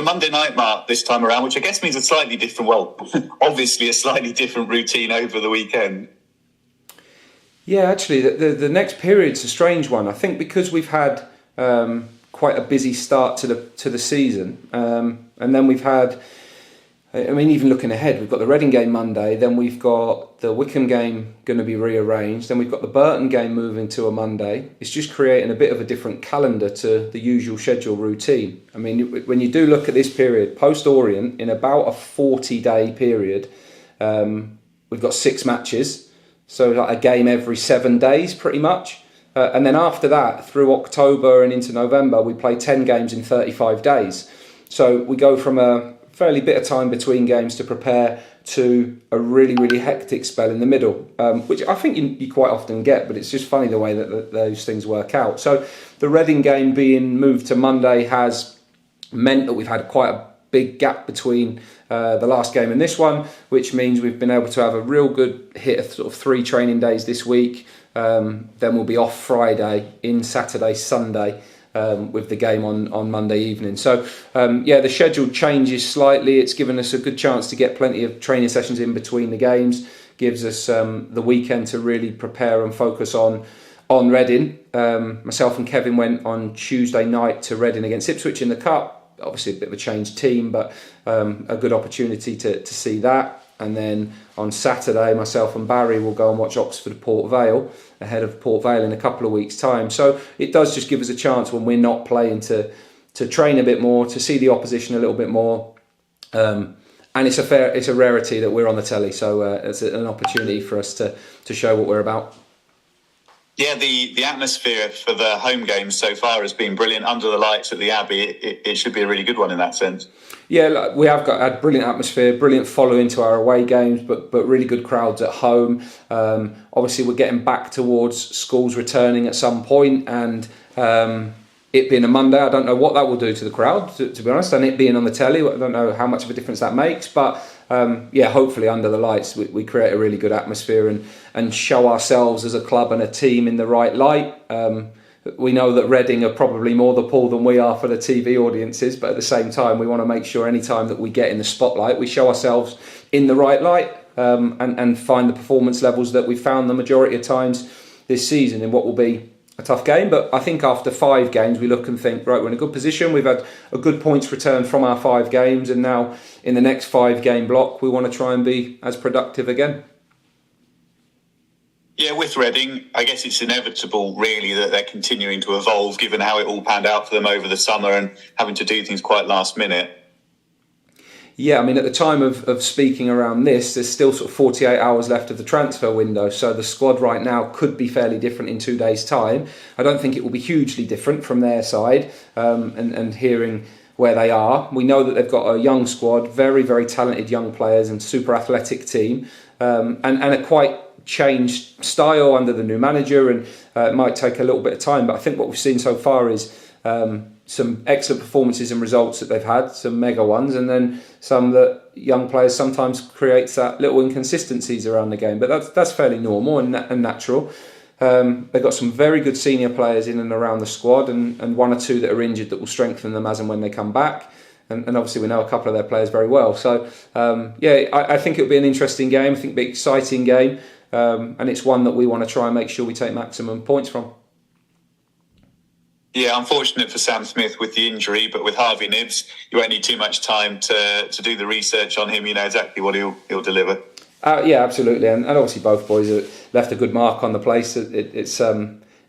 So Monday night, Mark, this time around, which I guess means a slightly different, well, obviously a slightly different routine over the weekend. Yeah, actually, the next period's a strange one. I think because we've had quite a busy start to the season, and then we've had, I mean, even looking ahead, we've got the Reading game Monday, then we've got the Wycombe game going to be rearranged, then we've got the Burton game moving to a Monday. It's just creating a bit of a different calendar to the usual schedule routine. I mean, when you do look at this period, post-Orient, in about a 40-day period, we've got 6 matches. So like a game every 7 days, pretty much. And then after that, through October and into November, we play 10 games in 35 days. So we go from a fairly bit of time between games to prepare to a really, really hectic spell in the middle, which I think you quite often get, but it's just funny the way that those things work out. So the Reading game being moved to Monday has meant that we've had quite a big gap between the last game and this one, which means we've been able to have a real good hit of sort of 3 training days this week. Then we'll be off Friday, in Saturday, Sunday, with the game on Monday evening. So the schedule changes slightly. It's given us a good chance to get plenty of training sessions in between the games, gives us the weekend to really prepare and focus on Reading. Myself and Kevin went on Tuesday night to Reading against Ipswich in the Cup. Obviously a bit of a changed team, but a good opportunity to see that. And then on Saturday, myself and Barry will go and watch Oxford Port Vale ahead of Port Vale in a couple of weeks' time. So it does just give us a chance when we're not playing to train a bit more, to see the opposition a little bit more. And it's a rarity that we're on the telly, so it's an opportunity for us to show what we're about. Yeah, the atmosphere for the home games so far has been brilliant. Under the lights at the Abbey, it should be a really good one in that sense. Yeah, we have had brilliant atmosphere, brilliant following to our away games, but really good crowds at home. Obviously, we're getting back towards schools returning at some point, and it being a Monday, I don't know what that will do to the crowd, to be honest, and it being on the telly, I don't know how much of a difference that makes, but hopefully under the lights we create a really good atmosphere and show ourselves as a club and a team in the right light. We know that Reading are probably more the pull than we are for the TV audiences, but at the same time we want to make sure any time that we get in the spotlight we show ourselves in the right light, and find the performance levels that we found the majority of times this season in what will be a tough game. But I think after 5 games we look and think, right, we're in a good position, we've had a good points return from our 5 games, and now in the next 5 game block we want to try and be as productive again. Yeah, with Reading, I guess it's inevitable really that they're continuing to evolve given how it all panned out for them over the summer and having to do things quite last minute. Yeah, I mean, at the time of speaking around this, there's still sort of 48 hours left of the transfer window, so the squad right now could be fairly different in 2 days' time. I don't think it will be hugely different from their side, and hearing where they are. We know that they've got a young squad, very, very talented young players and super athletic team, and a quite changed style under the new manager, and it might take a little bit of time, but I think what we've seen so far is some excellent performances and results that they've had, some mega ones, and then some that young players sometimes creates that little inconsistencies around the game, but that's fairly normal and natural. They've got some very good senior players in and around the squad, and 1 or 2 that are injured that will strengthen them as and when they come back. And obviously we know a couple of their players very well. So I think it'll be an interesting game. I think it'll be an exciting game. And it's one that we want to try and make sure we take maximum points from. Yeah, unfortunate for Sam Smith with the injury, but with Harvey Nibbs, you won't need too much time to do the research on him. You know exactly what he'll deliver. Yeah, absolutely. And obviously both boys have left a good mark on the place. It's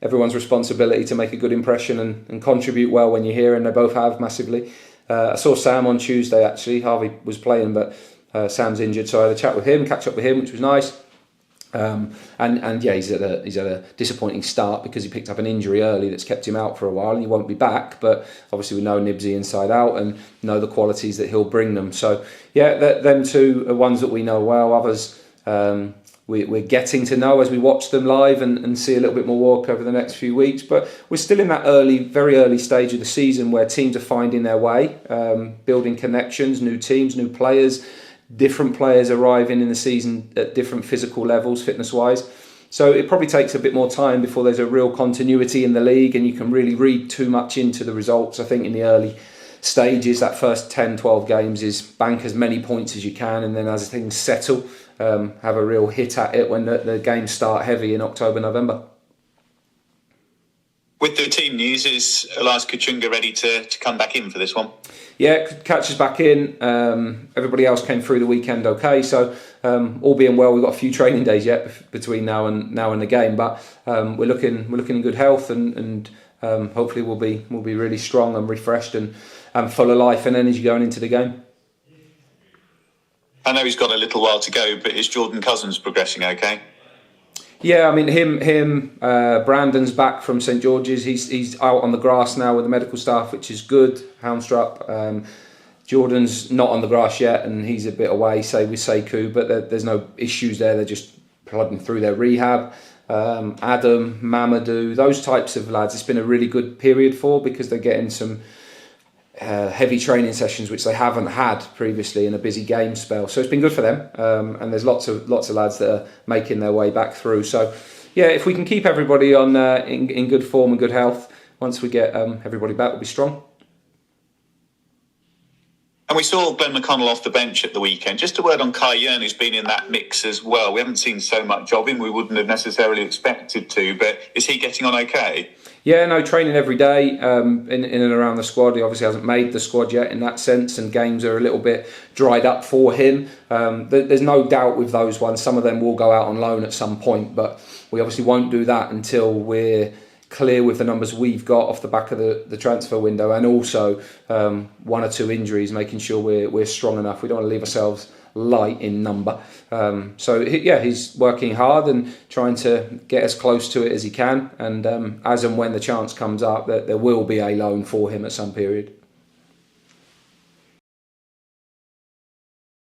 everyone's responsibility to make a good impression and contribute well when you're here, and they both have massively. I saw Sam on Tuesday, actually. Harvey was playing, but Sam's injured, so I had a chat with him, catch up with him, which was nice. And yeah, he's had a disappointing start because he picked up an injury early that's kept him out for a while, and he won't be back. But obviously we know Nibsy inside out and know the qualities that he'll bring them. So yeah, them 2 are ones that we know well. Others we're getting to know as we watch them live and see a little bit more work over the next few weeks. But we're still in that very early stage of the season where teams are finding their way, building connections, new teams, new players. Different players arriving in the season at different physical levels, fitness-wise. So it probably takes a bit more time before there's a real continuity in the league and you can really read too much into the results, I think, in the early stages. That first 10, 12 games is bank as many points as you can, and then as things settle, have a real hit at it when the games start heavy in October, November. With the team news, is Elias Kachunga ready to come back in for this one? Yeah, catches back in. Everybody else came through the weekend okay, so all being well, we've got a few training days yet between now and the game, but we're looking in good health, and hopefully we'll be really strong and refreshed and full of life and energy going into the game. I know he's got a little while to go, but is Jordan Cousins progressing okay? Yeah, I mean Brandon's back from St George's. He's out on the grass now with the medical staff, which is good. Houndstrup. Jordan's not on the grass yet, and he's a bit away, say with Sekou, but there's no issues there. They're just plodding through their rehab. Adam, Mamadou, those types of lads, it's been a really good period for, because they're getting some heavy training sessions which they haven't had previously in a busy game spell, so it's been good for them, and there's lots of lads that are making their way back through. So yeah, if we can keep everybody on in good form and good health, once we get everybody back, we'll be strong. And we saw Glenn McConnell off the bench at the weekend. Just a word on Kai Yearn, who's been in that mix as well. We haven't seen so much of him. We wouldn't have necessarily expected to, but is he getting on okay? Yeah, no, training every day in and around the squad. He obviously hasn't made the squad yet in that sense, and games are a little bit dried up for him. There's no doubt with those ones. Some of them will go out on loan at some point, but we obviously won't do that until we're clear with the numbers we've got off the back of the transfer window, and also one or two injuries, making sure we're strong enough. We don't want to leave ourselves light in number. He's working hard and trying to get as close to it as he can, and as and when the chance comes up, that there will be a loan for him at some period.